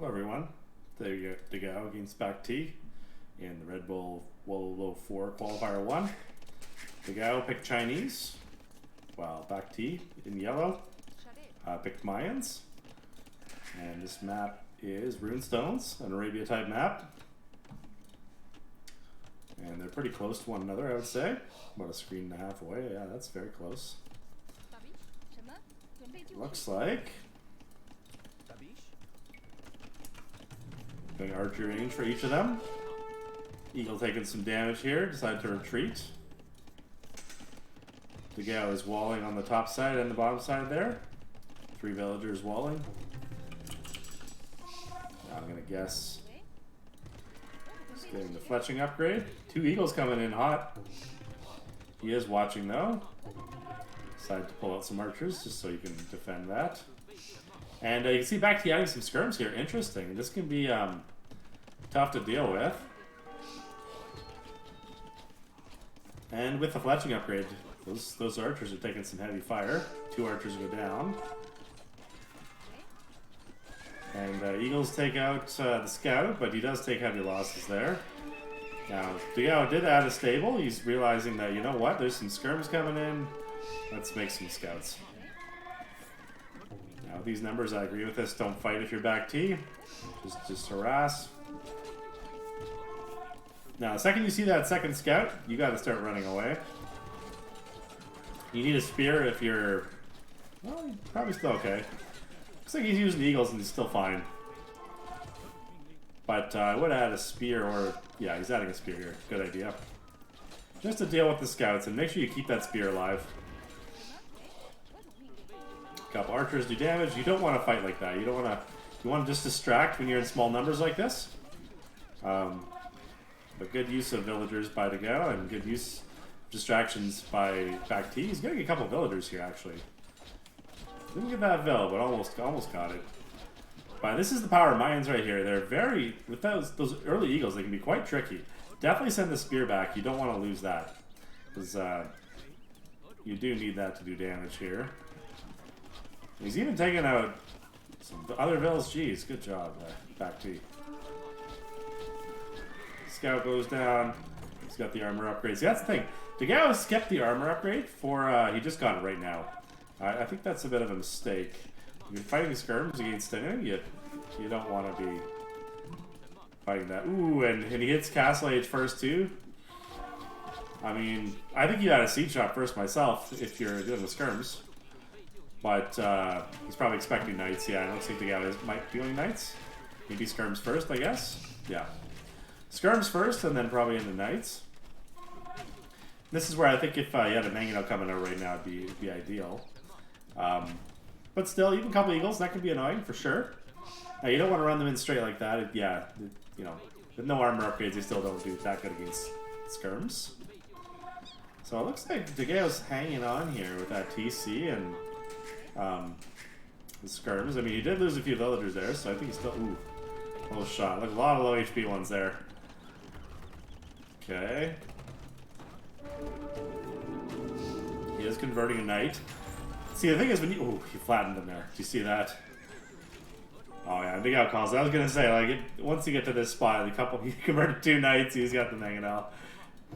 Hello everyone, there you go, Dogao against BacT in the Red Bull Wololo 4 Qualifier 1. Dogao picked Chinese, while BacT in yellow picked Mayans. And this map is Runestones, an Arabia type map. And they're pretty close to one another, I would say. About a screen and a half away, yeah, that's very close. Looks like going archer range for each of them. Eagle taking some damage here, decided to retreat. Dogao is walling on the top side and the bottom side there. 3 villagers walling. I'm gonna guess he's getting the fletching upgrade. 2 eagles coming in hot. He is watching though. Decided to pull out some archers just so you can defend that. And you can see BacT adding some skirms here. Interesting. This can be tough to deal with. And with the fletching upgrade, those archers are taking some heavy fire. 2 archers go down. And Eagles take out the scout, but he does take heavy losses there. Now, Dogao did add a stable. He's realizing that, you know what, there's some skirms coming in. Let's make some scouts. Now, these numbers, I agree with this. Don't fight if you're BacT. Just harass. Now, the second you see that second scout, you got to start running away. You need a spear if you're... Well, you're probably still okay. Looks like he's using eagles and he's still fine. But I would add a spear or... Yeah, he's adding a spear here. Good idea. Just to deal with the scouts and make sure you keep that spear alive. A couple archers do damage. You don't want to fight like that. You don't want to... You want to just distract when you're in small numbers like this. But good use of villagers by Dogao and good use of distractions by BacT. He's getting a couple villagers here, actually. Didn't get that vill, but almost got it. But this is the power of Mayans right here. They're very... With those early eagles, they can be quite tricky. Definitely send the spear back. You don't want to lose that. Because you do need that to do damage here. He's even taking out some other vills. Jeez, good job, BacT. Scout goes down. He's got the armor upgrade. See, that's the thing. Dogao skipped the armor upgrade for... he just got it right now. I think that's a bit of a mistake. If you're fighting skirms against anything, you don't want to be fighting that. Ooh, and he hits Castle Age first too. I mean, I think you had a siege shot first myself if you're dealing with skirms. But he's probably expecting knights. Yeah, I don't think Dogao might be doing knights. Maybe skirms first, I guess. Yeah. Skirms first and then probably into knights. This is where I think if you had a Mangano coming out right now, it'd be ideal. But still, even a couple eagles, that could be annoying for sure. Now, you don't want to run them in straight like that. You know, with no armor upgrades, they still don't do that good against skirms. So it looks like Dogao's hanging on here with that TC and the skirms. I mean, he did lose a few villagers there, so I think he's still... Ooh, low shot. Like a lot of low HP ones there. Okay. He is converting a knight. See, the thing is when you... Ooh, he flattened him there. Do you see that? Oh, yeah, Dogao calls it. I was going to say, like, once you get to this spot, he converted 2 knights, he's got the Mangonel.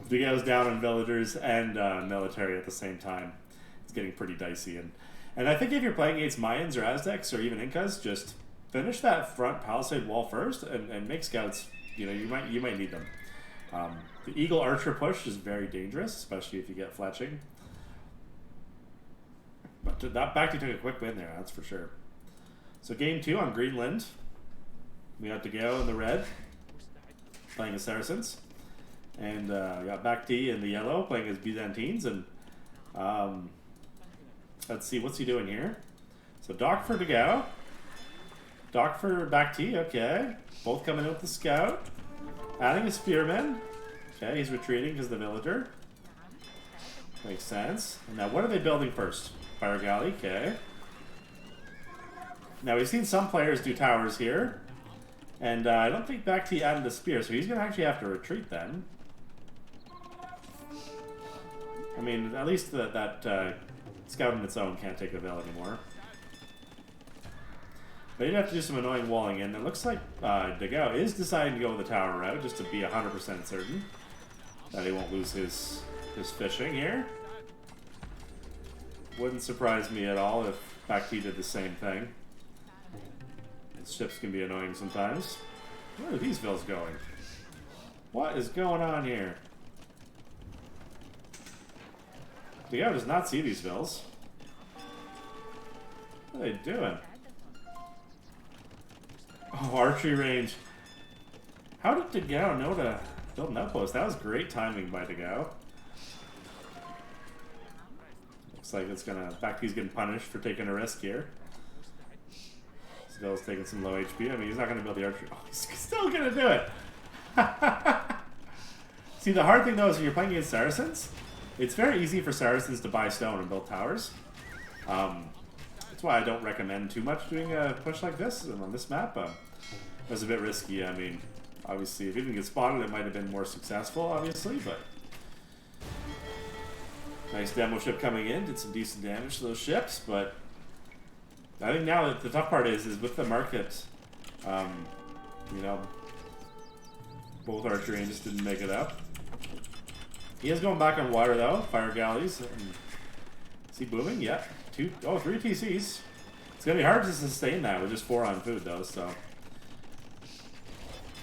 Dogao's down on villagers and military at the same time. It's getting pretty dicey. And I think if you're playing against Mayans or Aztecs or even Incas, just finish that front palisade wall first and make scouts. You know, you might need them. The Eagle Archer push is very dangerous, especially if you get fletching. But that BacT took a quick win there, that's for sure. So game 2 on Greenland. We got Dogao in the red, playing as Saracens. And we got BacT in the yellow, playing as Byzantines. And let's see, what's he doing here? So Doc for Dogao. Doc for BacT, okay. Both coming in with the scout. Adding a spearman. Okay, he's retreating because of the villager. Makes sense. And now what are they building first? Fire galley, okay. Now we've seen some players do towers here. And I don't think BacT added a spear, so he's going to actually have to retreat then. I mean, at least that scout on its own can't take a vill anymore. But you'd have to do some annoying walling in. It looks like Dogao is deciding to go with the tower route, just to be 100% certain that he won't lose his fishing here. Wouldn't surprise me at all if BacT did the same thing. His ships can be annoying sometimes. Where are these vills going? What is going on here? Dogao does not see these vills. What are they doing? Oh, archery range. How did Dogao know to build an outpost? That was great timing by Dogao. Looks like it's gonna... BacT's getting punished for taking a risk here. Vill's taking some low HP. I mean, he's not gonna build the archery. Oh, he's still gonna do it! See, the hard thing though is when you're playing against Saracens, it's very easy for Saracens to buy stone and build towers. That's why I don't recommend too much doing a push like this on this map. It was a bit risky. I mean, obviously, if he didn't get spotted, it might have been more successful, obviously, but... Nice demo ship coming in, did some decent damage to those ships, but... I think now that the tough part is with the market, you know, both archery ranges didn't make it up. He is going back on water though, fire galleys. Is he booming? Yeah. 3 TCs. It's gonna be hard to sustain that with just 4 on food though, so.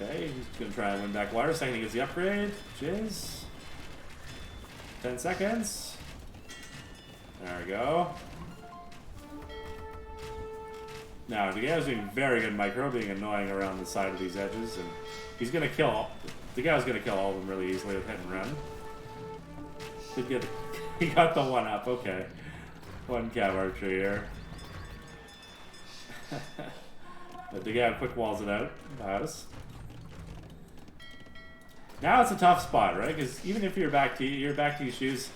Okay, he's gonna try and win back water. Second he gets the upgrade. Jizz. 10 seconds. There we go. Now, Dogao's doing very good micro, being annoying around the side of these edges, and he's gonna kill. Dogao's gonna kill all of them really easily with hit and run. Did get, he got the 1 up. Okay, 1 cav archery here. But Dogao quick walls it out. House. Now it's a tough spot, right? Because even if you're BacT, your BacT shoes,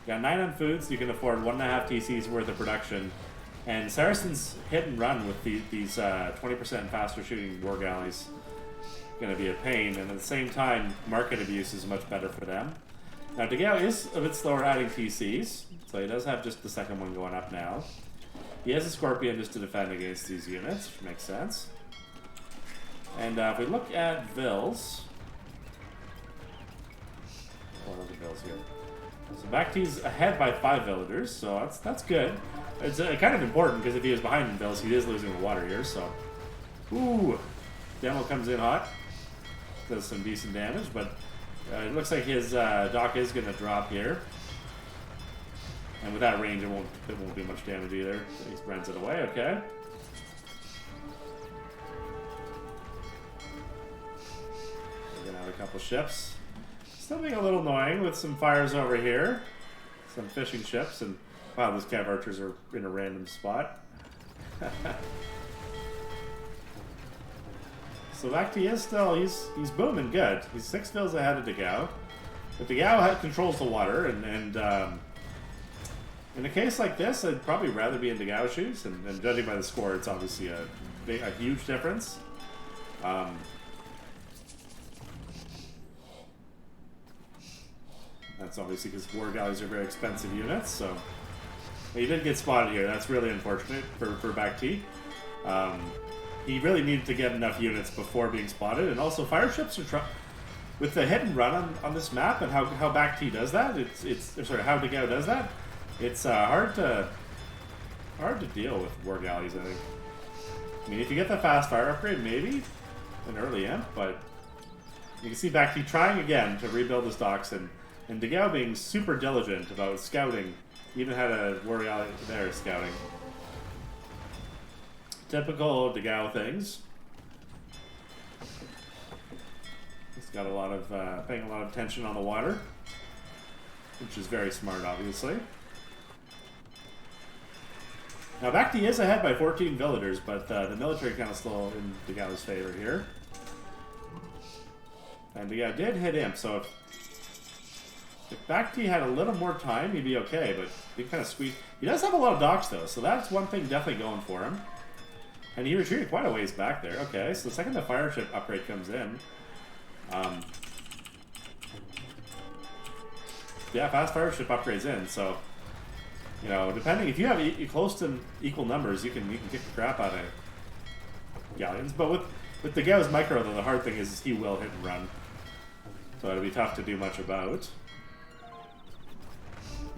you got 9 on food, so you can afford 1.5 TCs worth of production. And Saracens hit and run with these 20% faster shooting war galleys. Going to be a pain, and at the same time, market abuse is much better for them. Now, Dogao is a bit slower adding TCs, so he does have just the second one going up now. He has a Scorpion just to defend against these units, which makes sense. And if we look at vills... What are the vills here? So BacT's ahead by 5 villagers, so that's good. It's kind of important, because if he was behind in vills, he is losing the water here, so... Ooh! Demo comes in hot. Does some decent damage, but it looks like his dock is going to drop here. And with that range, it won't do much damage either. He spreads it away, okay. We're going to have a couple ships. Still being a little annoying with some fires over here. Some fishing ships, and wow, those cav archers are in a random spot. So BacT is still, he's booming good. He's 6 fills ahead of Dogao. But Dogao controls the water, and in a case like this, I'd probably rather be in Dogao's shoes, and judging by the score, it's obviously a huge difference. That's obviously because war galleys are very expensive units, so... He did get spotted here. That's really unfortunate for BacT. He really needed to get enough units before being spotted, and also fire ships are with the hit and run on this map, and how BacT does that. How Dogao does that. It's hard to deal with war galleys, I think. I mean, if you get the fast fire upgrade, maybe an early imp, but you can see BacT trying again to rebuild his docks, and Dogao being super diligent about scouting. Even had a war galley there scouting. Typical Dogao things. He's got a lot of paying a lot of attention on the water, which is very smart, obviously. Now BacT is ahead by 14 villagers, but the military kind of still in Dogao's favor here. And Dogao did hit imp, so if BacT had a little more time, he'd be okay, but he kind of squeezed. He does have a lot of docks, though, so that's one thing definitely going for him. And he retreated quite a ways back there. Okay, so the second the fire ship upgrade comes in... yeah, fast fire ship upgrades in, so... You know, depending... If you have close to equal numbers, you can kick the crap out galleons. But with Dogao's micro, though, the hard thing is he will hit and run. So it'll be tough to do much about.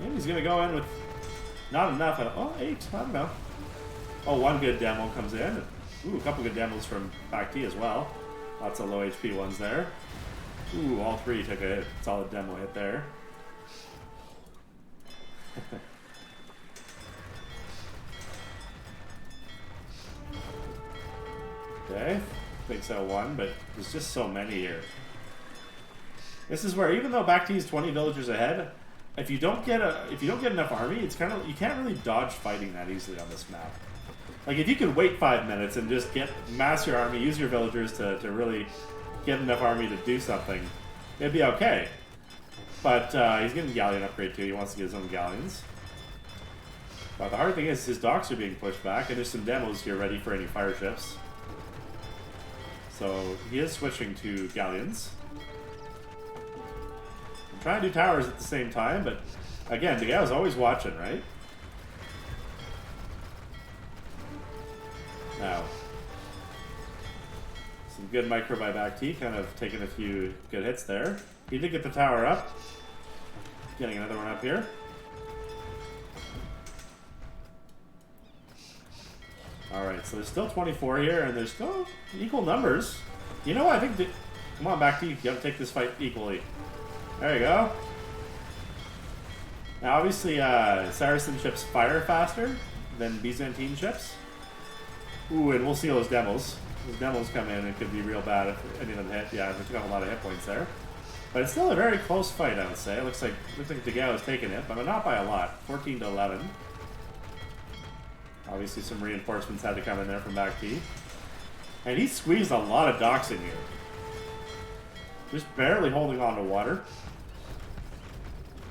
And he's going to go in with not enough. Oh, 8. I don't know. Oh, one good demo comes in. Ooh, a couple good demos from BacT as well. Lots of low HP ones there. Ooh, all 3 took a solid demo hit there. Okay, big cell 1, but there's just so many here. This is where, even though BacT is 20 villagers ahead, if you don't get enough army, it's kind of, you can't really dodge fighting that easily on this map. Like, if you could wait 5 minutes and just mass your army, use your villagers to really get enough army to do something, it'd be okay. But he's getting galleon upgrade too. He wants to get his own galleons. But the hard thing is his docks are being pushed back, and there's some demos here ready for any fire ships. So he is switching to galleons. I'm trying to do towers at the same time, but again, Dogao's always watching, right? Now, some good micro by BacT, kind of taking a few good hits there. He did get the tower up. Getting another one up here. Alright, so there's still 24 here, and there's still equal numbers. You know what, I think... Come on, BacT, you gotta take this fight equally. There you go. Now, obviously, Saracen ships fire faster than Byzantine ships. Ooh, and we'll see those demos. Those demos come in, it could be real bad if any of them hit. Yeah, they took off a lot of hit points there. But it's still a very close fight, I would say. It looks like Dogao is taking it, but not by a lot. 14 to 11. Obviously, some reinforcements had to come in there from BacT. And he squeezed a lot of docks in here. Just barely holding on to water.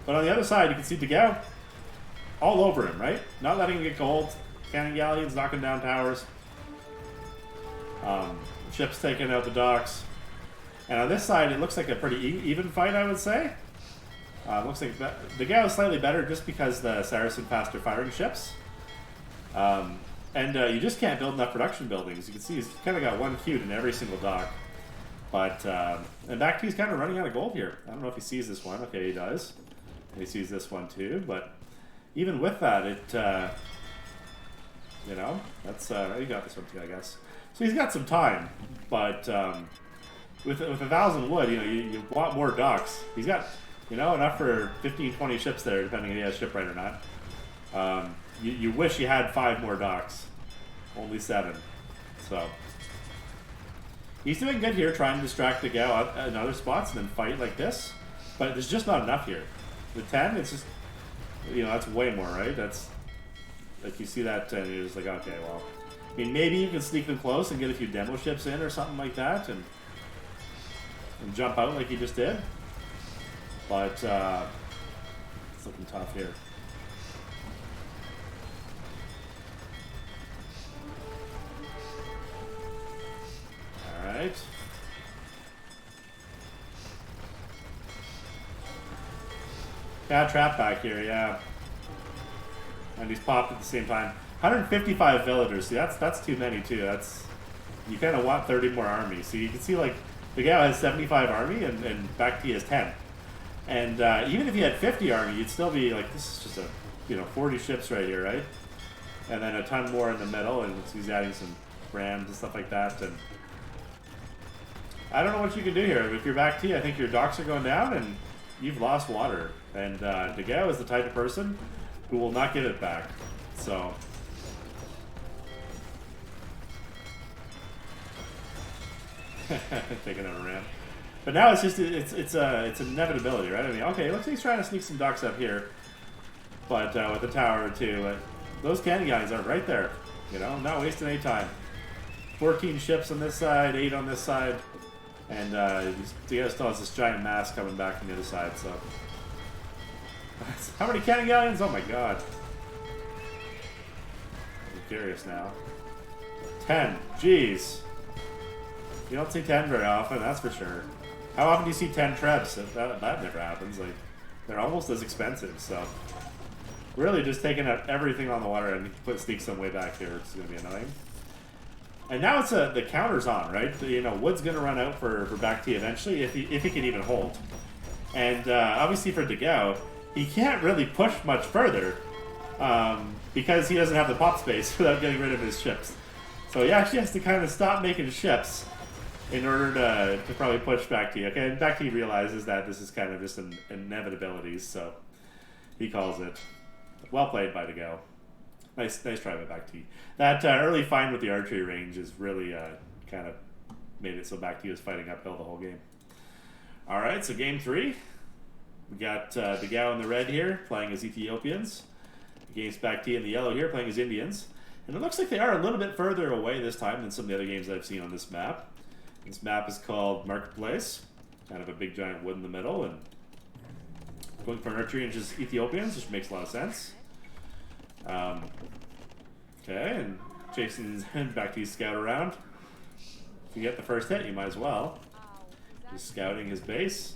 But on the other side, you can see Dogao all over him, right? Not letting him get gold. Cannon galleons, knocking down towers. Ships taking out the docks. And on this side, it looks like a pretty even fight, I would say. Looks like Dogao is slightly better just because the Saracen faster firing ships. You just can't build enough production buildings. You can see he's kind of got one queued in every single dock. But, and BacT's kind of running out of gold here. I don't know if he sees this one. Okay, he does. And he sees this one too. But even with that, you know, that's, he got this one too, I guess. So he's got some time. But, with 1,000 wood, you know, you want more docks. He's got, you know, enough for 15, 20 ships there, depending if he has shipwright or not. You wish you had 5 more docks. Only 7. So he's doing good here, trying to distract Dogao in other spots and then fight like this. But there's just not enough here. With 10, it's just, you know, that's way more, right? That's, like, you see that and you're just like, okay, well. I mean, maybe you can sneak them close and get a few demo ships in or something like that and jump out like he just did. But it's looking tough here. Alright. Got trapped back here, yeah. And he's popped at the same time. 155 villagers. See, that's too many too. That's, you kind of want 30 more armies. So you can see, like, Dogao has 75 army and BacT has 10. And even if you had 50 army, you'd still be like, this is just a, you know, 40 ships right here, right? And then a ton more in the middle, and he's adding some rams and stuff like that. And I don't know what you can do here. If you're BacT, I think your docks are going down and you've lost water. And Dogao is the type of person who will not give it back. So taking out a ram. But now it's just, it's an inevitability, right? I mean, okay, looks like he's trying to sneak some docks up here. But with the tower too, those cannon guys are right there. You know, not wasting any time. 14 ships on this side, 8 on this side. And Dogao still has this giant mass coming back from the other side, so. How many cannon galleons? Oh my god. I'm curious now. 10. Jeez. You don't see 10 very often, that's for sure. How often do you see 10 trebs? That never happens. Like, they're almost as expensive, so. Really just taking out everything on the water and sneak some way back here, which is going to be annoying. And now it's the counter's on, right? You know, Wood's going to run out for BacT eventually, if he can even hold. And obviously for Dogao, he can't really push much further because he doesn't have the pop space without getting rid of his ships. So he actually has to kind of stop making ships in order to probably push BacT. Okay, and BacT realizes that this is kind of just an inevitability, so he calls it. Well played by Dogao. Nice try by BacT. That early find with the archery range is really kind of made it so BacT was fighting uphill the whole game. All right, so game 3. We got Dogao in the red here playing as Ethiopians against BacT in the yellow here playing as Indians. And it looks like they are a little bit further away this time than some of the other games I've seen on this map. This map is called Marketplace. Kind of a big giant wood in the middle, and going for an archery range is Ethiopians, which makes a lot of sense. Okay, and Jason's BacT's scout around. If you get the first hit, you might as well. Just scouting his base.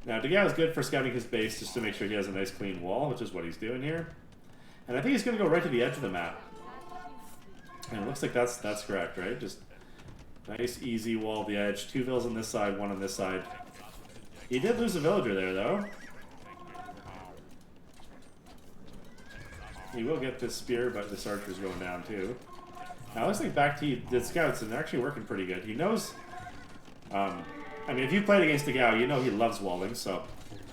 Now, Dogao is good for scouting his base just to make sure he has a nice clean wall, which is what he's doing here. And I think he's going to go right to the edge of the map. And it looks like that's correct, right? Just nice, easy wall at the edge. 2 vills on this side, 1 on this side. He did lose a villager there, though. He will get this spear, but this archer's going down, too. Now, it looks like BacT did scouts, and they're actually working pretty good. He knows... I mean, if you played against Dogao, you know he loves walling, so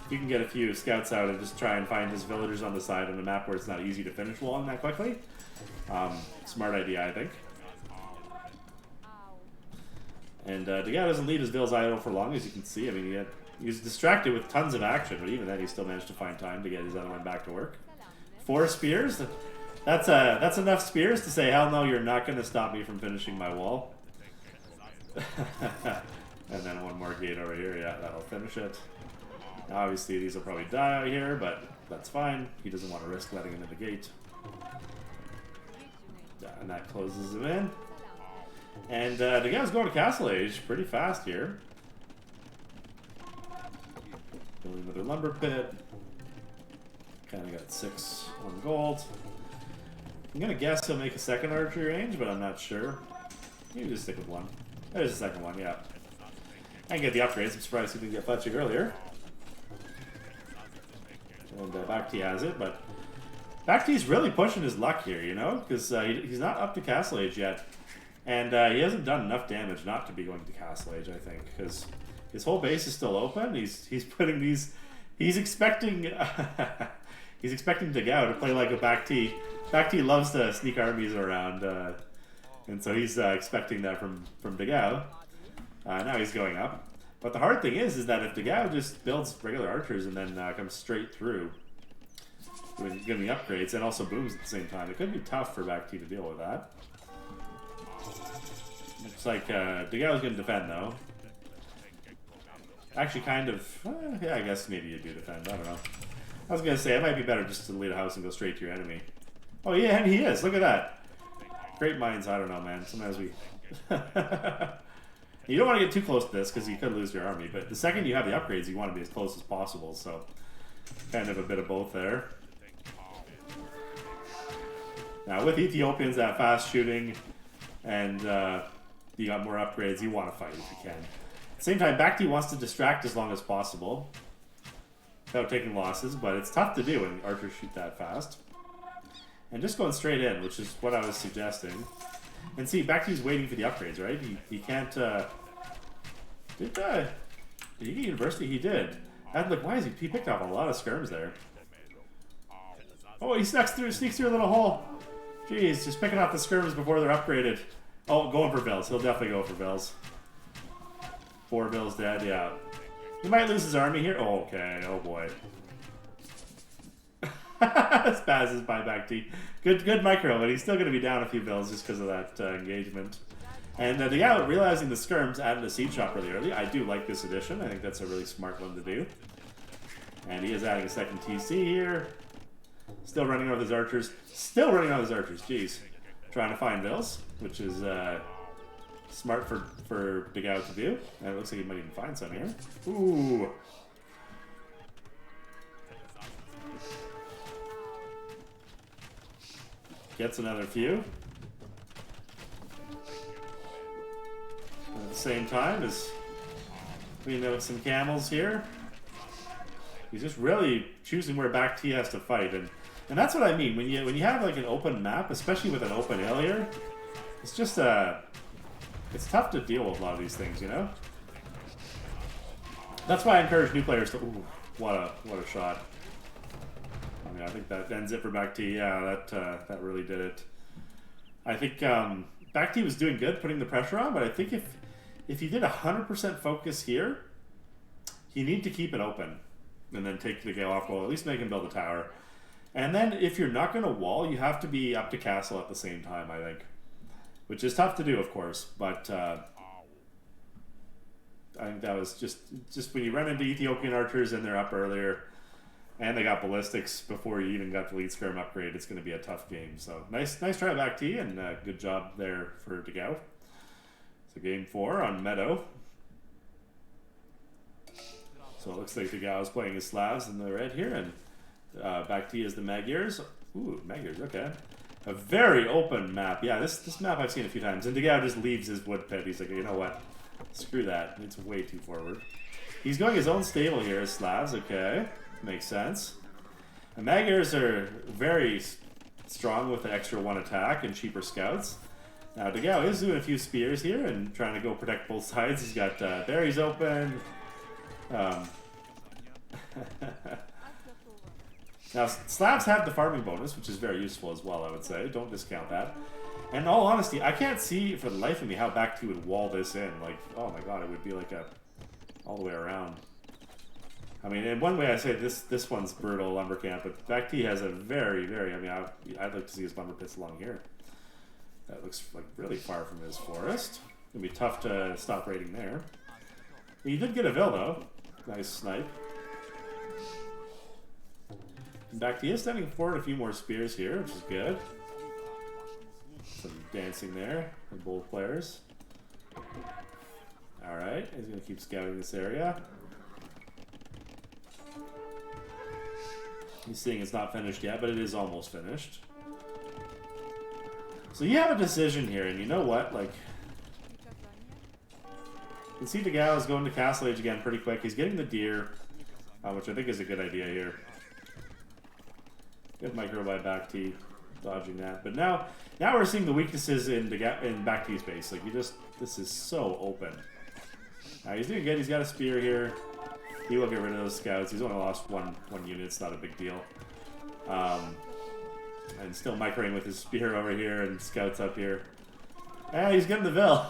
if you can get a few scouts out and just try and find his villagers on the side on a map where it's not easy to finish walling that quickly. Smart idea, I think. And Dogao doesn't leave his vills idle for long, as you can see. I mean, he's distracted with tons of action, but even then he still managed to find time to get his other one back to work. 4 spears? That's enough spears to say, hell no, you're not going to stop me from finishing my wall. And then 1 more gate over here, yeah, that'll finish it. Now, obviously, these will probably die out here, but that's fine. He doesn't want to risk letting him in the gate. Yeah, and that closes him in. And Dogao's going to Castle Age pretty fast here. Building another lumber pit. Kind of got 6 on gold. I'm going to guess he'll make a second archery range, but I'm not sure. Maybe just stick with 1. There's the second one, yeah. I can get the upgrades. I'm surprised he didn't get fletching earlier. And BacT has it, but BacT's really pushing his luck here, you know? Because he's not up to Castle Age yet. And he hasn't done enough damage not to be going to Castle Age, I think. Because his whole base is still open. He's putting these... He's expecting... he's expecting Dogao to play like a BacT. BacT loves to sneak armies around. And so he's expecting that from Dogao. Now he's going up. But the hard thing is that if Dogao just builds regular archers and then comes straight through, giving the upgrades, and also booms at the same time, it could be tough for BacT to deal with that. Looks like Dogao's going to defend, though. Actually, kind of... yeah, I guess maybe you do defend. I don't know. I was going to say, it might be better just to lead a house and go straight to your enemy. Oh, yeah, and he is. Look at that. Great minds. I don't know, man. Sometimes we... You don't want to get too close to this because you could lose your army, but the second you have the upgrades, you want to be as close as possible, so kind of a bit of both there. Now, with Ethiopians, that fast shooting, and you got more upgrades, you want to fight if you can. At the same time, BacT wants to distract as long as possible without taking losses, but it's tough to do when archers shoot that fast. And just going straight in, which is what I was suggesting. And see, BacT's waiting for the upgrades, right? He can't, did he get university? He did. Look, why is he picked up a lot of skirms there. Oh, he sneaks through a little hole. Jeez, just picking off the skirms before they're upgraded. Oh, going for vills. He'll definitely go for vills. 4 vills dead, yeah. He might lose his army here. Oh, okay, oh boy. Spazzes by BacT. Good micro, but he's still going to be down a few bills just because of that engagement. And Dogao, realizing the skirms added a siege shop really early. I do like this addition. I think that's a really smart one to do. And he is adding a second TC here. Still running out of his archers. Jeez. Trying to find bills, which is smart for Dogao to do. And it looks like he might even find some here. Ooh. Gets another few. the same time as we know some camels here. He's just really choosing where BacT has to fight, and that's what I mean when you have like an open map, especially with an open hill here. It's just it's tough to deal with a lot of these things, you know. That's why I encourage new players to. Ooh, what a shot! I mean, I think that ends it for BacT. Yeah, that really did it. I think BacT was doing good, putting the pressure on, but I think if you did 100% focus here, you need to keep it open, and then take the Gale off wall. At least make him build a tower, and then if you're not going to wall, you have to be up to castle at the same time. I think, which is tough to do, of course, but. I think that was just when you run into Ethiopian archers and they're up earlier, and they got ballistics before you even got the lead skirm upgrade. It's going to be a tough game. So nice try BacT, and good job there for Dogao. So game 4 on Meadow. So it looks like Dogao is playing his Slavs in the red here, and BacT is the Magyars. Ooh, Magyars, okay. A very open map. Yeah, this map I've seen a few times. And Dogao just leaves his wood pit. He's like, you know what? Screw that. It's way too forward. He's going his own stable here as Slavs. Okay. Makes sense. And Magyars are very strong with the extra 1 attack and cheaper scouts. Now, Dogao is doing a few spears here and trying to go protect both sides. He's got berries open. Now, Slavs have the farming bonus, which is very useful as well, I would say. Don't discount that. And in all honesty, I can't see for the life of me how BacT would wall this in. Like, oh my god, it would be like all the way around. I mean, in one way I say this one's brutal lumber camp, but BacT has a very, I mean, I'd like to see his lumber pits along here. That looks like really far from his forest. It'll be tough to stop raiding there. He did get a Vil though. Nice snipe. BacT is standing forward a few more spears here, which is good. Some dancing there from both players. Alright, he's going to keep scouting this area. He's seeing it's not finished yet, but it is almost finished. So you have a decision here, and you know what? Like, you can see Dogao is going to Castle Age again pretty quick. He's getting the deer, which I think is a good idea here. Good micro by BacT, dodging that. But now we're seeing the weaknesses in BacT's base. Like, this is so open. He's doing good. He's got a spear here. He will get rid of those scouts. He's only lost one unit. It's not a big deal. And still microing with his spear over here and scouts up here. And he's getting the Vil.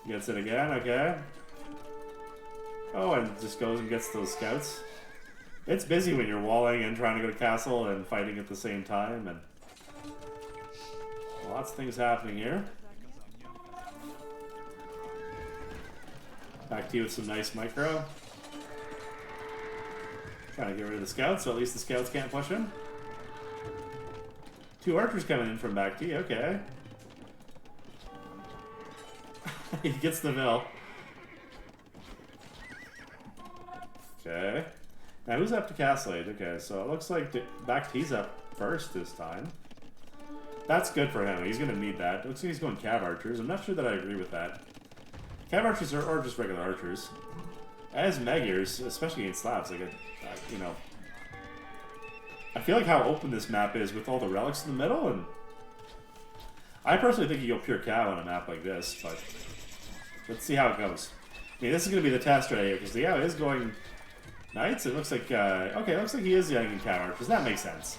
Gets it again. Okay. Oh, and just goes and gets those scouts. It's busy when you're walling and trying to go to castle and fighting at the same time, and lots of things happening here. BacT with some nice micro. Trying to get rid of the scouts, so at least the scouts can't push him. 2 archers coming in from BacT, okay. He gets the Vil. Okay. Now who's up to Castle Age? Okay, so it looks like BacT's up first this time. That's good for him. He's going to need that. It looks like he's going Cav Archers. I'm not sure that I agree with that. Cav Archers are just regular archers. As Magyars, especially against Slavs, like you know, I feel like how open this map is with all the relics in the middle, and I personally think you go pure Cav on a map like this, but let's see how it goes. I mean, this is going to be the test right here, because the Aoe is going Knights. It looks like, okay, it looks like he is young Cav Archers. That makes sense.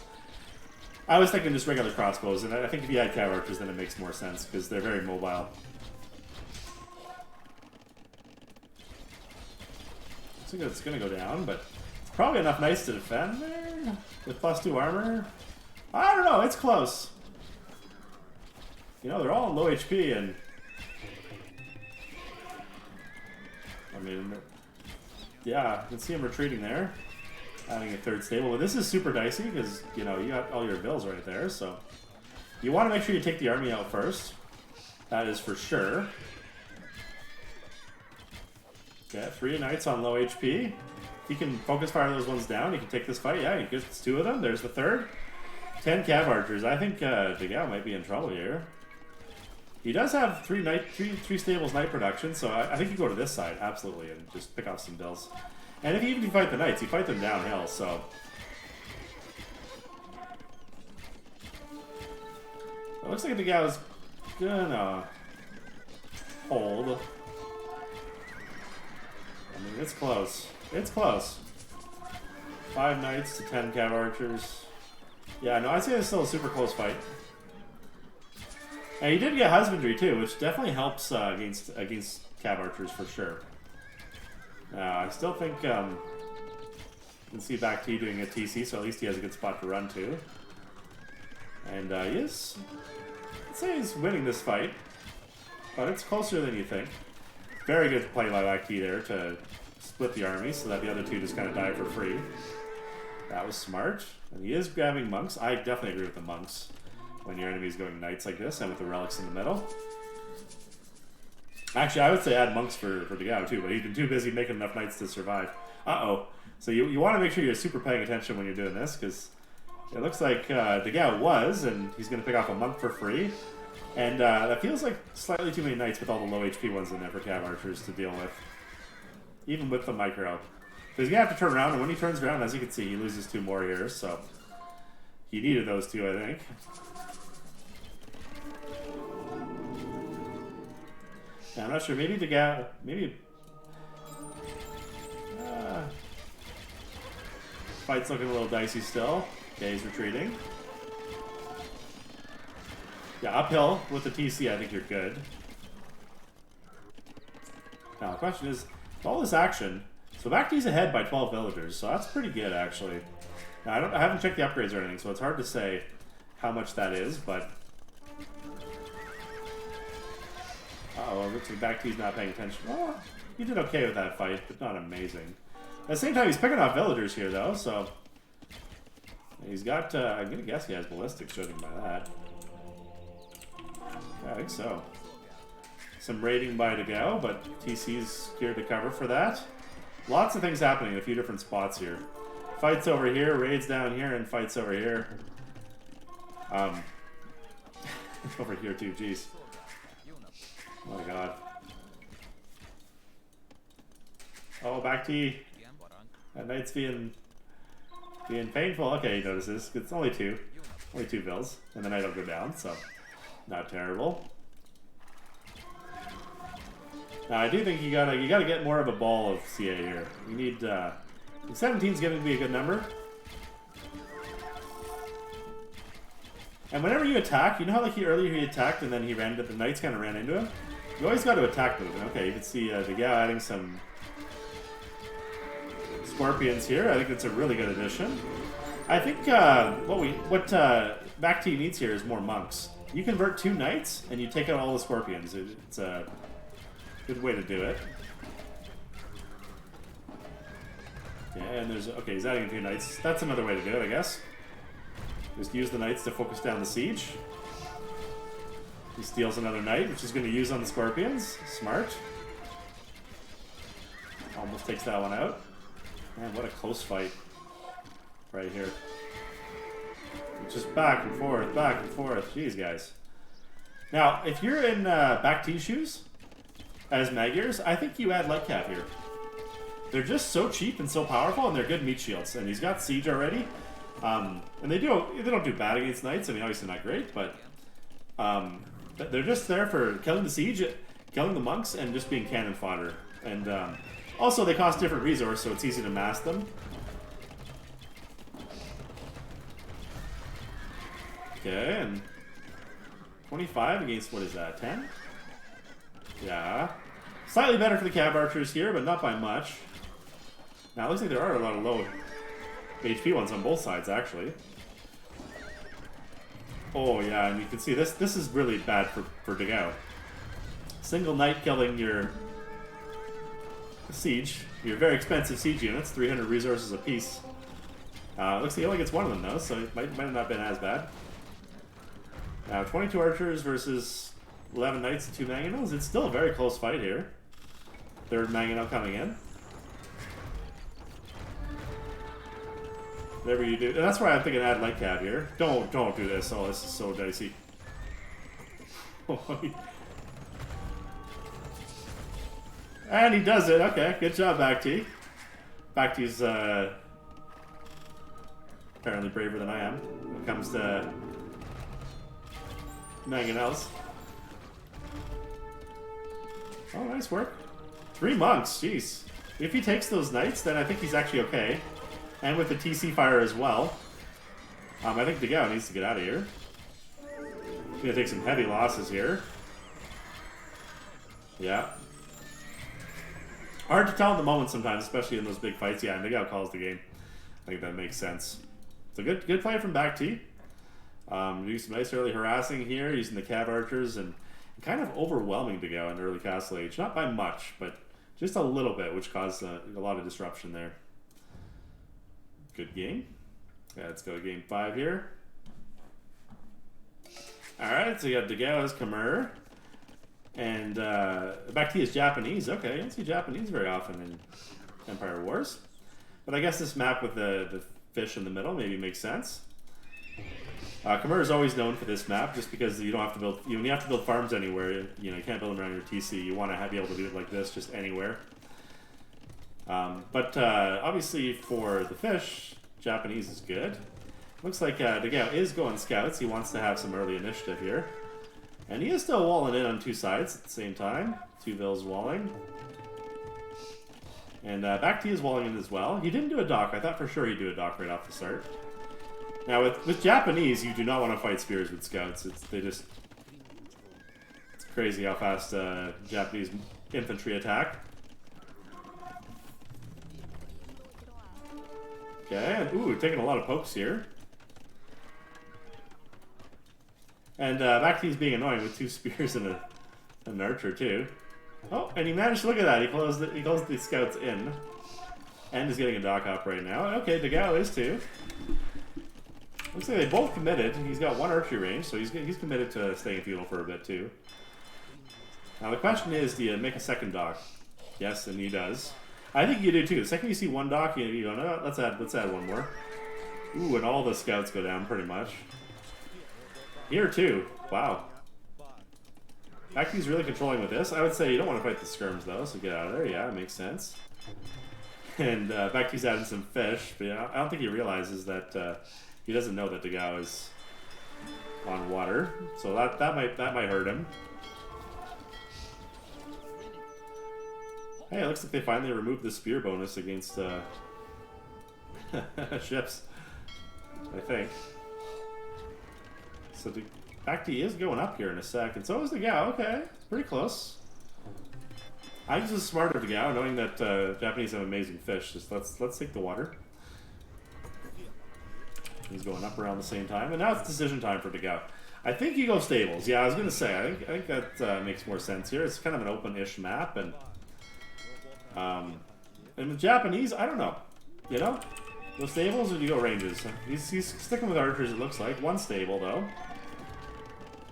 I was thinking just regular crossbows, and I think if you had Cav Archers, then it makes more sense, because they're very mobile. Looks like it's going to go down, but it's probably enough Knights to defend there, with +2 armor. I don't know, it's close. You know, they're all low HP, and I mean, yeah, you can see him retreating there, adding a 3rd stable. But this is super dicey because, you know, you got all your Vils right there, so you want to make sure you take the army out first. That is for sure. Okay, 3 Knights on low HP. He can focus fire those ones down. He can take this fight. Yeah, he gets 2 of them. There's the 3rd. 10 Cav Archers. I think Dogao might be in trouble here. He does have three stables night production, so I think you go to this side, absolutely, and just pick off some bills. And if you fight the knights, you fight them downhill, so... It looks like the Dogao's gonna hold. I mean, it's close. It's close. 5 knights to 10 cav archers. Yeah, no, I'd say it's still a super close fight. And he did get husbandry too, which definitely helps against cav archers for sure. I still think you can see BacT doing a TC, so at least he has a good spot to run to. And he is, I'd say he's winning this fight, but it's closer than you think. Very good play by BacT there to split the army so that the other two just kind of die for free. That was smart. And he is grabbing monks. I definitely agree with the monks when your enemy's going knights like this and with the relics in the middle. Actually, I would say add monks for Dogao too, but he's been too busy making enough knights to survive. Uh-oh. So you want to make sure you're super paying attention when you're doing this, because it looks like Dogao was, and he's going to pick off a monk for free. And that feels like slightly too many knights with all the low HP ones in there for cav archers to deal with. Even with the micro. So he's going to have to turn around, and when he turns around, as you can see, he loses 2 more here, so... He needed those 2, I think. Now, I'm not sure, maybe Dogao... Maybe... Fight's looking a little dicey still. Okay, he's retreating. Yeah, uphill with the TC, I think you're good. Now, the question is, with all this action, so BacT's ahead by 12 villagers, so that's pretty good, actually. Now, I haven't checked the upgrades or anything, so it's hard to say how much that is, but... Uh-oh, it looks like BacT's not paying attention. Well, he did okay with that fight, but not amazing. At the same time, he's picking off villagers here, though, so... He's got, I'm gonna guess he has ballistics, judging by that. Yeah, I think so. Some raiding by Dogao, but TC's geared to cover for that. Lots of things happening in a few different spots here. Fights over here, raids down here, and fights over here. Over here too, jeez. Oh my god. Oh, BacT. That knight's being painful. Okay, he notices. It's only 2. Only 2 vills. And the knight will go down, so not terrible. Now, I do think you gotta get more of a ball of CA here. You need 17's going to be a good number. And whenever you attack, you know how like earlier he attacked and then he ran into the knights, kind of ran into him? You always got to attack with him. Okay, you can see Dogao adding some scorpions here. I think it's a really good addition. I think what BacT needs here is more monks. You convert 2 knights and you take out all the scorpions. It's a good way to do it. Yeah, and there's... Okay, he's adding a few knights. That's another way to do it, I guess. Just use the knights to focus down the siege. He steals another knight, which he's going to use on the scorpions. Smart. Almost takes that one out. Man, what a close fight. Right here. It's just back and forth, back and forth. Jeez, guys. Now, if you're in BacT shoes, as Magyars, I think you add light cap here. They're just so cheap and so powerful, and they're good meat shields. And he's got siege already, and they don't do bad against knights. I mean, obviously not great, but they're just there for killing the siege, killing the monks, and just being cannon fodder. And also, they cost different resource, so it's easy to mass them. Okay, and 25 against what is that? 10? Yeah. Slightly better for the cav archers here, but not by much. Now, it looks like there are a lot of low HP ones on both sides, actually. Oh, yeah, and you can see this is really bad for Dogao. Single knight killing your siege, your very expensive siege units, 300 resources apiece. Looks like he only gets one of them, though, so it might have not been as bad. Now, 22 archers versus 11 knights and 2 mangonels. It's still a very close fight here. Third mangonel coming in. Whatever you do. And that's why I'm thinking add light cap here. Don't do this. Oh, this is so dicey. And he does it. Okay, good job, BacT. BacT's apparently braver than I am when it comes to mangonels. Oh, nice work. 3 monks, jeez. If he takes those knights, then I think he's actually okay. And with the TC fire as well. I think Dogao needs to get out of here. He's gonna take some heavy losses here. Yeah. Hard to tell at the moment sometimes, especially in those big fights. Yeah, and Dogao calls the game. I think that makes sense. So good play from BacT. Do some nice early harassing here, using the cav archers and kind of overwhelming Dogao in early castle age. Not by much, but just a little bit, which caused a lot of disruption there. Good game. Yeah, let's go game 5 here. Alright, so you got Dogao as Khmer. And BacT is Japanese. Okay, you don't see Japanese very often in Empire Wars. But I guess this map with the fish in the middle maybe makes sense. Khmer is always known for this map just because you don't have to build, when you have to build farms anywhere, you can't build them around your TC. You want to be able to do it like this, just anywhere. But obviously for the fish, Japanese is good. Looks like Dogao is going scouts. He wants to have some early initiative here. And he is still walling in on 2 sides at the same time. 2 vills walling. And BacT is walling in as well. He didn't do a dock. I thought for sure he'd do a dock right off the start. Now with Japanese, you do not want to fight spears with scouts. It's crazy how fast Japanese infantry attack. Okay, and ooh, taking a lot of pokes here. And BacT's being annoying with 2 spears and an archer too. Oh, and he managed to look at that. He closed the scouts in, and is getting a dock up right now. Okay, Dogao is too. Looks like they both committed. He's got 1 archery range, so he's committed to staying feudal for a bit too. Now the question is, do you make a second dock? Yes, and he does. I think you do too. The second you see 1 dock, you go, no, let's add 1 more. Ooh, and all the scouts go down pretty much. Here too. Wow. BacT's really controlling with this. I would say you don't want to fight the skirms though, so get out of there. Yeah, it makes sense. And BacT's adding some fish, but I don't think he realizes that he doesn't know that Dogao is on water, so that might hurt him. Hey, it looks like they finally removed the spear bonus against ships, I think. So BacT is going up here in a sec, and so is Dogao. Okay, it's pretty close. I was just smart of Dogao, knowing that Japanese have amazing fish. Just let's take the water. He's going up around the same time, and now it's decision time for Dogao. I think you go stables. Yeah, I was gonna say. I think that makes more sense here. It's kind of an open-ish map, and with Japanese, I don't know. Go stables or do you go ranges? He's sticking with archers. It looks like 1 stable though.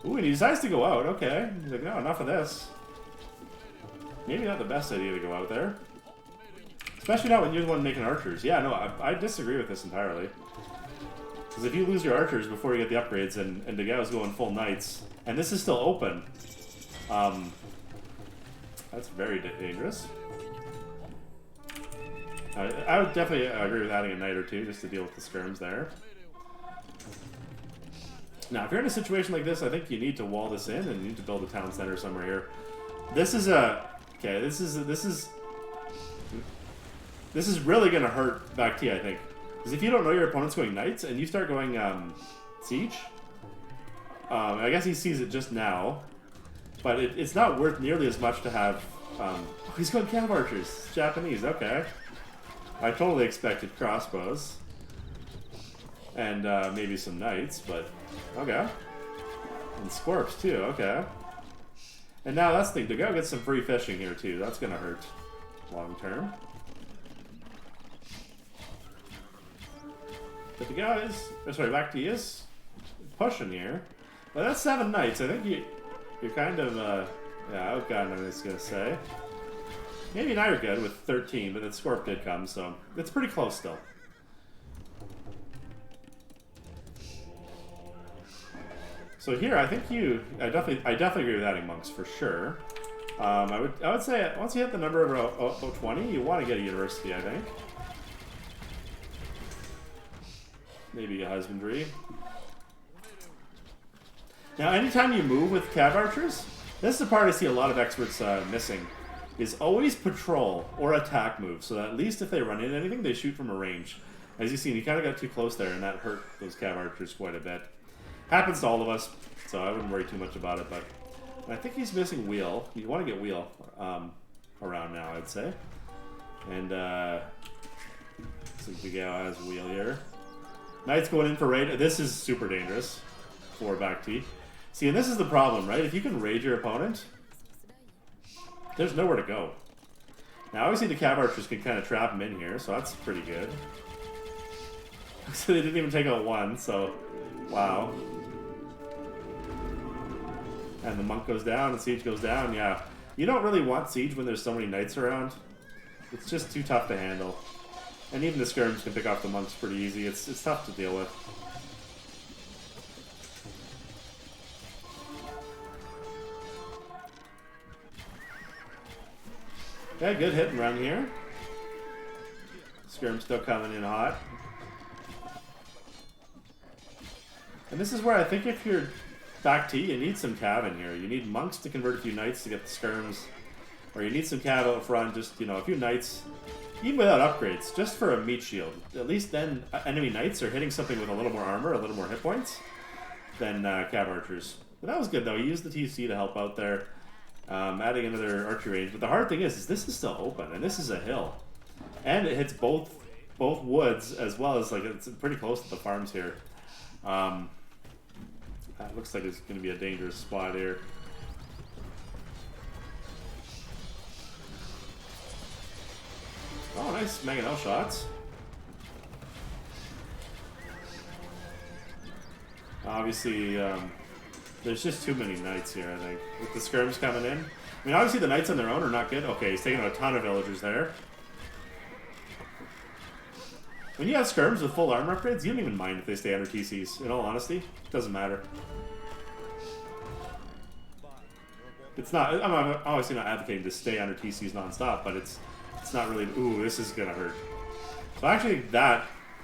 Ooh, and he decides to go out. Okay, he's like, no, enough of this. Maybe not the best idea to go out there, especially not when you're the one making archers. Yeah, no, I disagree with this entirely. Because if you lose your archers before you get the upgrades, and Dogao's going full knights, and this is still open, that's very dangerous. I would definitely agree with adding a knight or 2 just to deal with the skirms there. Now, if you're in a situation like this, I think you need to wall this in and you need to build a town center somewhere here. This is really going to hurt BacT, I think. Because if you don't know your opponent's going knights and you start going siege, I guess he sees it just now, but it's not worth nearly as much to have. Oh, he's going cav archers, Japanese. Okay, I totally expected crossbows and maybe some knights, but okay, and scorps too. Okay, and now that's the thing. Dogao gets some free fishing here too. That's gonna hurt long term. But Dogao is, sorry, BacT is pushing here. But that's 7 knights. I think you're kind of, yeah, outgunned, I was going to say. Maybe now you're good with 13, but the Scorp did come, so it's pretty close still. So here, I think I definitely agree with adding monks for sure. I would say once you hit the number of 20, you want to get a university, I think. Maybe a husbandry. Now, anytime you move with cav archers, this is the part I see a lot of experts missing, is always patrol or attack moves, so that at least if they run into anything, they shoot from a range. As you see, he kind of got too close there, and that hurt those cav archers quite a bit. Happens to all of us, so I wouldn't worry too much about it, but I think he's missing wheel. You want to get wheel around now, I'd say. And looks like Dogao has wheel here. Knight's going in for raid. This is super dangerous for BacT. See, and this is the problem, right? If you can raid your opponent, there's nowhere to go. Now, obviously, the cav archers can kind of trap him in here, so that's pretty good. So they didn't even take out one, so wow. And the monk goes down, and siege goes down. Yeah, you don't really want siege when there's so many knights around. It's just too tough to handle. And even the skirms can pick off the monks pretty easy. It's tough to deal with. Yeah, good hit and run here. Skirm's still coming in hot. And this is where I think if you're BacT, you need some cav in here. You need monks to convert a few knights to get the skirms. Or you need some cav out front, just, you know, a few knights. Even without upgrades, just for a meat shield. At least then enemy knights are hitting something with a little more armor, a little more hit points, than cav archers. But that was good though. He used the TC to help out there, adding another archery range. But the hard thing is this is still open, and this is a hill. And it hits both woods, as well as, like, it's pretty close to the farms here. That looks like it's going to be a dangerous spot here. Oh, nice Mangonel shots. Obviously, there's just too many knights here, I think. With the skirms coming in. I mean, obviously the knights on their own are not good. Okay, he's taking out a ton of villagers there. When you have skirms with full armor upgrades, you don't even mind if they stay under TCs. In all honesty, it doesn't matter. It's not. I'm obviously not advocating to stay under TCs nonstop, but it's not really. Ooh, this is gonna hurt. So actually,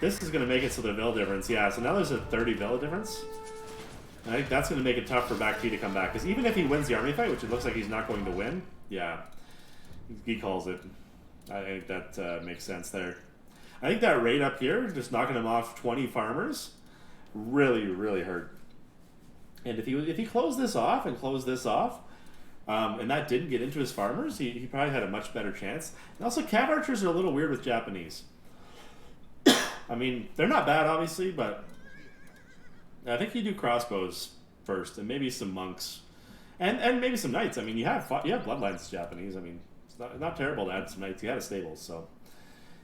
this is gonna make it so the Vill difference. Yeah. So now there's a 30 Vill difference. I think that's gonna make it tough for BacT to come back, because even if he wins the army fight, which it looks like he's not going to win, yeah, he calls it. I think that makes sense there. I think that raid up here, just knocking him off 20 farmers, really, really hurt. And if he closed this off and closed this off, and that didn't get into his farmers, he probably had a much better chance. And also, cav archers are a little weird with Japanese. I mean, they're not bad, obviously, but I think you do crossbows first, and maybe some monks, and maybe some knights. I mean, you have bloodlines Japanese. I mean, it's not terrible to add some knights. You had a stable, so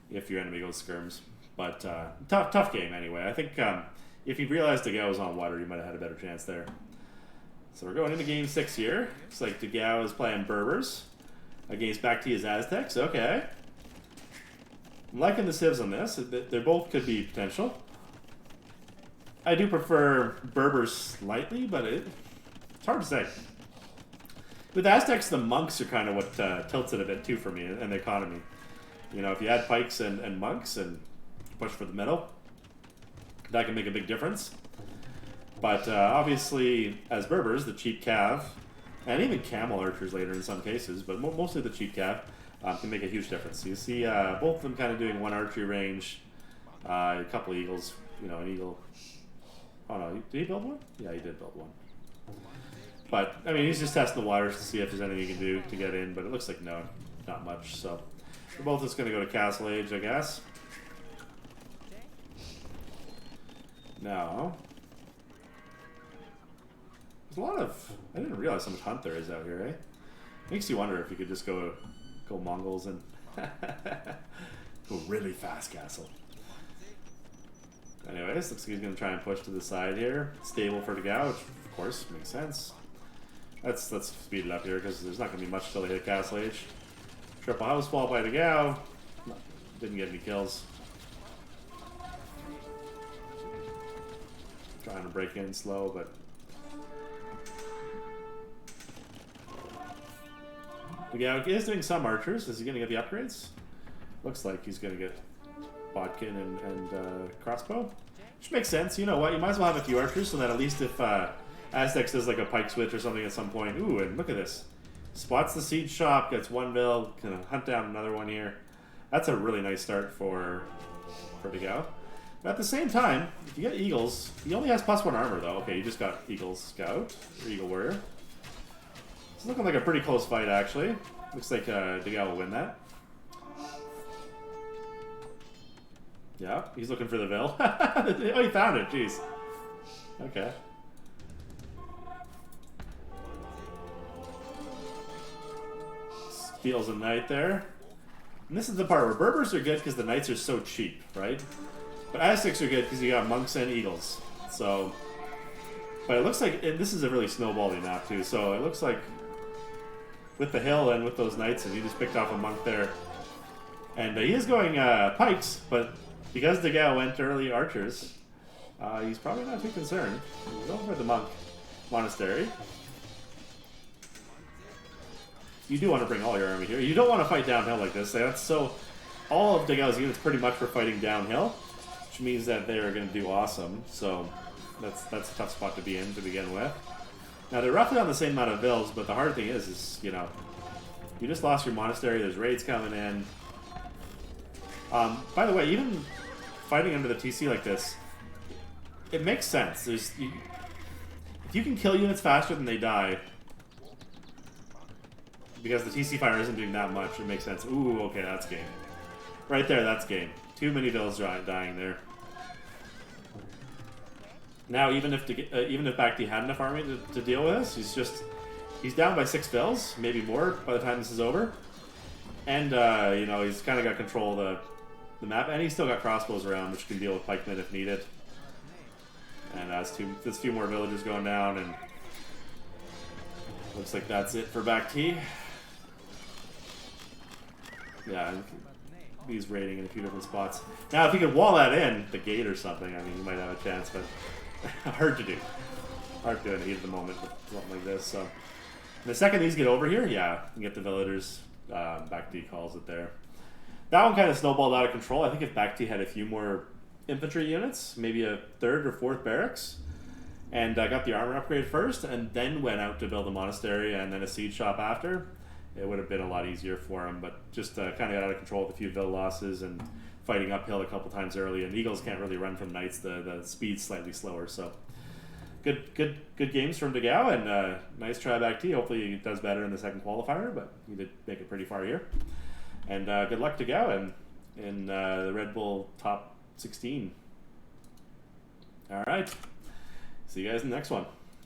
if your enemy goes skirms. But tough game anyway. I think if you realized Dogao was on water, you might have had a better chance there. So we're going into game 6 here. Looks like Dogao is playing Berbers against BacT as Aztecs. Okay. I'm liking the civs on this. They both could be potential. I do prefer Berbers slightly, but it's hard to say. With Aztecs, the monks are kind of what tilts it a bit too for me, and the economy. You know, if you add pikes and monks and push for the middle, that can make a big difference. But obviously, as Berbers, the cheap cav, and even camel archers later in some cases, but mostly the cheap cav, can make a huge difference. You see both of them kind of doing one archery range, a couple eagles, you know, an eagle. Oh no, did he build one? Yeah, he did build one. But, I mean, he's just testing the waters to see if there's anything he can do to get in, but it looks like no, not much, so we're both just going to go to Castle Age, I guess. Now, there's a lot of... I didn't realize how much hunt there is out here, eh? Makes you wonder if you could just go Mongols and go really fast castle. Anyways, looks like he's going to try and push to the side here. Stable for Dogao, which of course makes sense. Let's speed it up here because there's not going to be much till they hit Castle Age. Triple house wall by Dogao. Didn't get any kills. Trying to break in slow, but Dogao is doing some archers. Is he going to get the upgrades? Looks like he's going to get Botkin and crossbow. Which makes sense. You know what? You might as well have a few archers so that at least if Aztecs does like a pike switch or something at some point. Ooh, and look at this. Spots the siege shop, gets one bill, can hunt down another one here. That's a really nice start for Dogao. But at the same time, if you get Eagles, he only has +1 armor though. Okay, you just got Eagle Scout, or Eagle Warrior. It's looking like a pretty close fight actually. Looks like Dogao will win that. Yeah, he's looking for the Vil. Oh, he found it, jeez. Okay. Steals a knight there. And this is the part where Berbers are good because the knights are so cheap, right? But Aztecs are good because you got monks and eagles. So, but it looks like this is a really snowbally map too. So it looks like with the hill and with those knights, and he just picked off a monk there. And he is going pikes, but because Dogao went early archers, he's probably not too concerned. He's going for the monk monastery. You do want to bring all your army here. You don't want to fight downhill like this. That's so. All of Dogao's units pretty much for fighting downhill, which means that they're going to do awesome. So that's a tough spot to be in to begin with. Now they're roughly on the same amount of vills, but the hard thing is you know, you just lost your monastery. There's raids coming in. By the way, even fighting under the TC like this, it makes sense. If you can kill units faster than they die, because the TC fire isn't doing that much, it makes sense. Ooh, okay, that's game. Right there, that's game. Too many vills dying there. Now, even if BacT had enough army to deal with this, he's down by 6 vills, maybe more by the time this is over. And you know, he's kind of got control of the map, and he's still got crossbows around, which can deal with pikemen if needed. And there's a few more villagers going down, and looks like that's it for BacT. Yeah, he's raiding in a few different spots. Now, if he could wall that in, the gate or something, I mean, he might have a chance, but hard to do. Hard to do in the heat of the moment with something like this. So, the second these get over here, yeah, you can get the villagers. BacT calls it there. That one kind of snowballed out of control. I think if BacT had a few more infantry units, maybe a 3rd or 4th barracks, and got the armor upgrade first, and then went out to build a monastery and then a siege shop after, it would have been a lot easier for him. But just kind of got out of control with a few vill losses and fighting uphill a couple times early. And Eagles can't really run from knights. The speed's slightly slower. So good games from Dogao, and nice try BacT. Hopefully he does better in the second qualifier, but he did make it pretty far here. And good luck Dogao in the Red Bull top 16. All right. See you guys in the next one.